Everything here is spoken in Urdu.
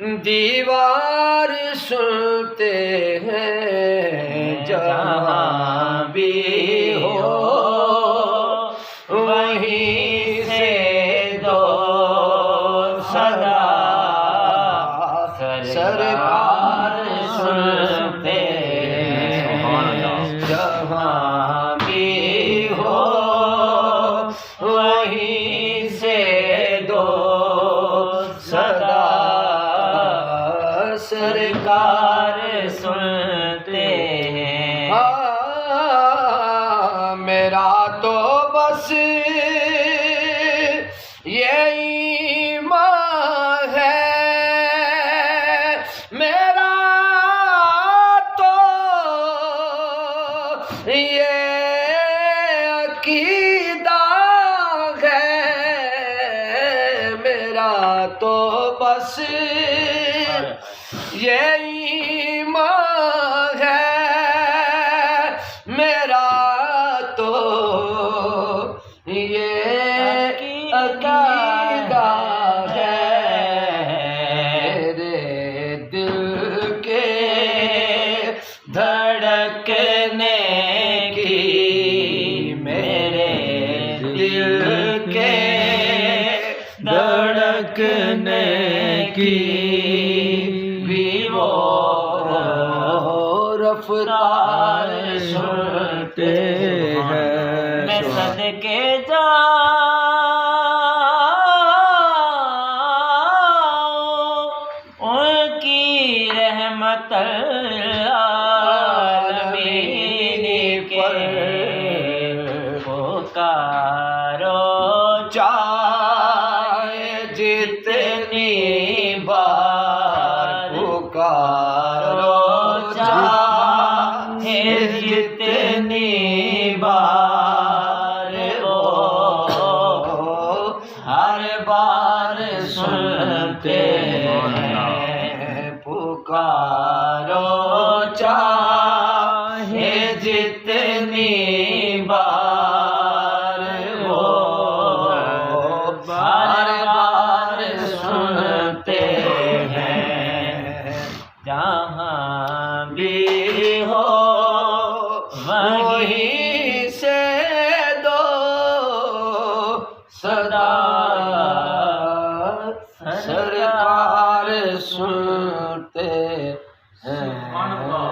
دیوار سنتے ہیں جہاں بھی ہو وہیں سے دو صدا سرکار سنتے ہیں جہاں بھی ہو وہیں سے دو صدا سرکار سنتے ہیں۔ میرا تو بس یہی ایمان ہے، میرا تو یہ عقیدہ ہے، میرا تو بس یہ ایمان ہے، میرا تو یہ عقیدہ ہے، میرے دل کے دھڑکنے کی، میرے دل کے دھڑکنے کی بھی وہ رفتار سنتے ہیں۔ میں صدقے جاؤں ان کی رحمت العالمین پر پکارو چاہے جتنی بار پکارو، چاہے جتنی بار ہر بار سنتے ہیں، پکارو چاہے جتنی بار ہر بار سنتے ہیں، جہاں بھی ہو وہیں سے دو صدا سرکار سنتے ہیں۔